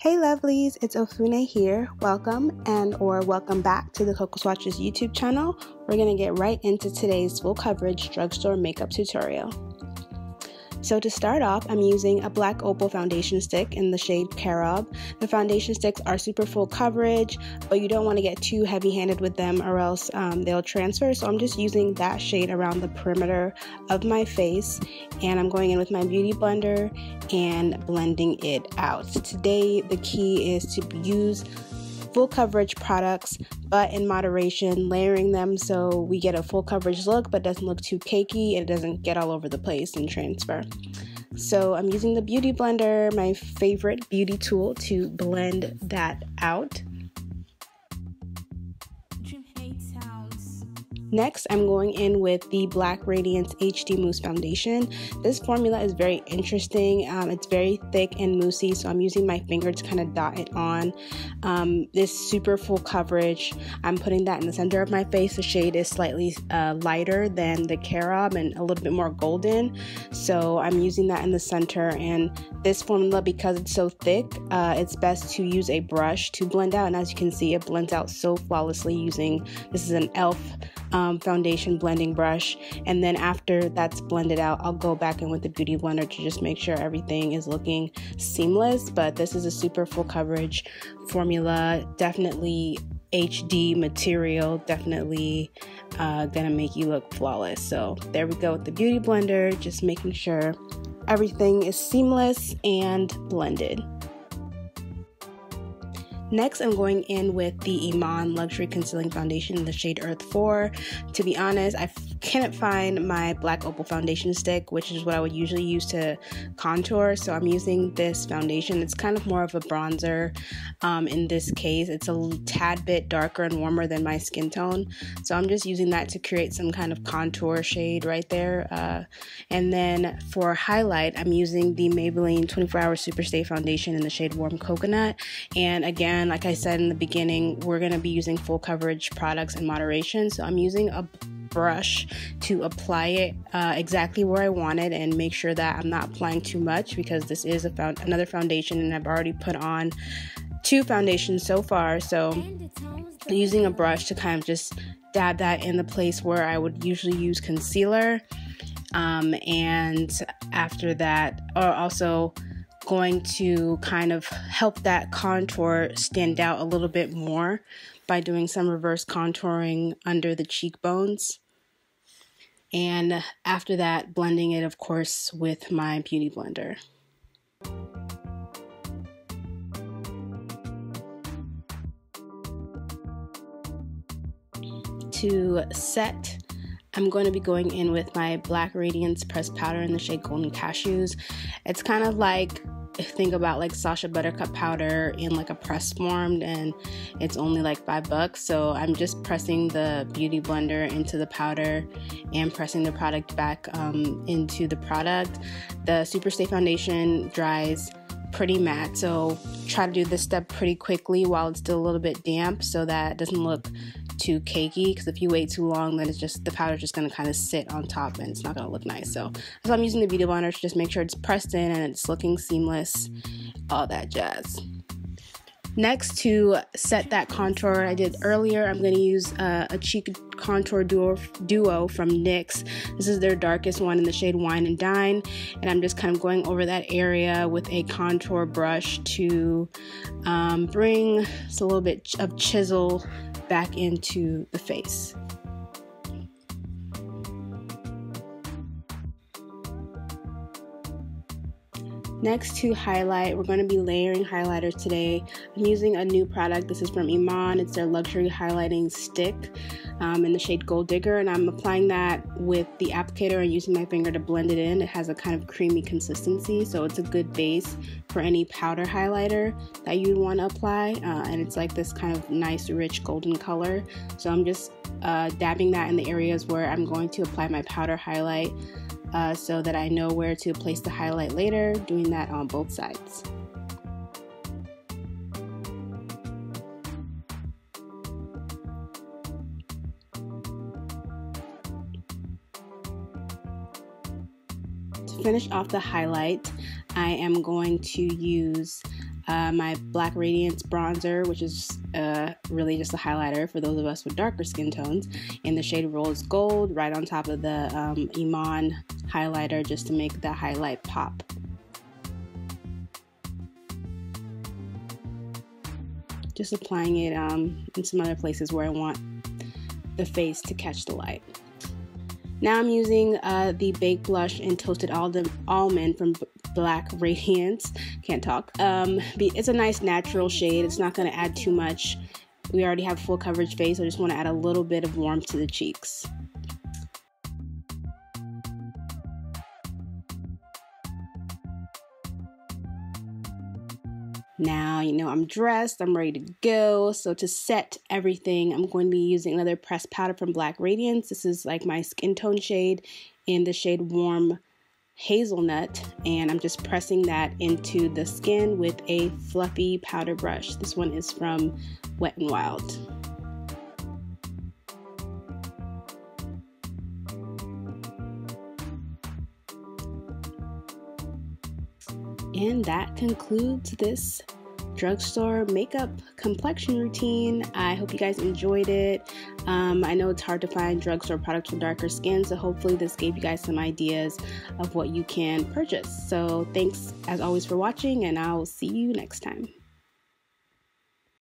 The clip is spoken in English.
Hey lovelies, it's Ofune here. Welcome or welcome back to the Swatches YouTube channel. We're going to get right into today's full coverage drugstore makeup tutorial. So to start off, I'm using a black opal foundation stick in the shade Carob. The foundation sticks are super full coverage, but you don't want to get too heavy-handed with them or else they'll transfer. So I'm just using that shade around the perimeter of my face, and I'm going in with my beauty blender and blending it out. Today, the key is to use full coverage products, but in moderation, layering them so we get a full coverage look but doesn't look too cakey and it doesn't get all over the place and transfer. So I'm using the beauty blender, my favorite beauty tool, to blend that out. Next, I'm going in with the Black Radiance HD Mousse Foundation. This formula is very interesting. It's very thick and moussey, so I'm using my finger to kind of dot it on. This super full coverage, I'm putting that in the center of my face. The shade is slightly lighter than the Carob and a little bit more golden, so I'm using that in the center. And this formula, because it's so thick, it's best to use a brush to blend out, and as you can see, it blends out so flawlessly using, this is an e.l.f. Foundation blending brush. And then after that's blended out, I'll go back in with the beauty blender to just make sure everything is looking seamless. But this is a super full coverage formula, definitely HD material, definitely gonna make you look flawless. So there we go with the beauty blender, just making sure everything is seamless and blended. Next, I'm going in with the Iman Luxury Concealing Foundation in the shade Earth 4. To be honest, I couldn't find my black opal foundation stick, which is what I would usually use to contour, so I'm using this foundation. It's kind of more of a bronzer in this case. It's a tad bit darker and warmer than my skin tone, so I'm just using that to create some kind of contour shade right there. And then for highlight, I'm using the Maybelline 24-Hour Superstay Foundation in the shade Warm Coconut. And again, like I said in the beginning, we're going to be using full coverage products in moderation, so I'm using a brush to apply it exactly where I want it and make sure that I'm not applying too much, because this is another foundation and I've already put on 2 foundations so far. So using a brush to kind of just dab that in the place where I would usually use concealer, and after that, also going to kind of help that contour stand out a little bit more by doing some reverse contouring under the cheekbones. And after that, blending it, of course, with my beauty blender. To set, I'm going to be going in with my Black Radiance pressed powder in the shade Golden Cashews. It's kind of like, think about like Sacha Buttercup powder in like a press form, and it's only like $5. So I'm just pressing the beauty blender into the powder and pressing the product back into the product. The Superstay foundation dries pretty matte, so try to do this step pretty quickly while it's still a little bit damp so that it doesn't look too cakey, because if you wait too long, then it's just, the powder's just going to kind of sit on top and it's not going to look nice. So I'm using the beauty blender to just make sure it's pressed in and it's looking seamless, all that jazz. Next, to set that contour I did earlier, I'm going to use a cheek contour duo from NYX. This is their darkest one in the shade Wine and Dine, and I'm just kind of going over that area with a contour brush to bring a little bit of chisel back into the face. Next, to highlight, we're going to be layering highlighters today. I'm using a new product. This is from Iman. It's their luxury highlighting stick in the shade Gold Digger, and I'm applying that with the applicator and using my finger to blend it in. It has a kind of creamy consistency, so it's a good base for any powder highlighter that you want to apply, and it's like this kind of nice rich golden color. So I'm just dabbing that in the areas where I'm going to apply my powder highlight, so that I know where to place the highlight later, doing that on both sides. To finish off the highlight, I am going to use my Black Radiance bronzer, which is really just a highlighter for those of us with darker skin tones, in the shade Rose Gold, right on top of the Iman highlighter, just to make the highlight pop. Just applying it in some other places where I want the face to catch the light. Now I'm using the Baked Blush in Toasted Almond from Black Radiance. Can't talk. It's a nice natural shade. It's not going to add too much. We already have full coverage face, so I just want to add a little bit of warmth to the cheeks. Now, you know, I'm dressed, I'm ready to go. So to set everything, I'm going to be using another pressed powder from Black Radiance. This is like my skin tone shade in the shade Warm Hazelnut. And I'm just pressing that into the skin with a fluffy powder brush. This one is from Wet n Wild. And that concludes this drugstore makeup complexion routine. I hope you guys enjoyed it. I know it's hard to find drugstore products for darker skin, so hopefully this gave you guys some ideas of what you can purchase. So thanks as always for watching, and I'll see you next time.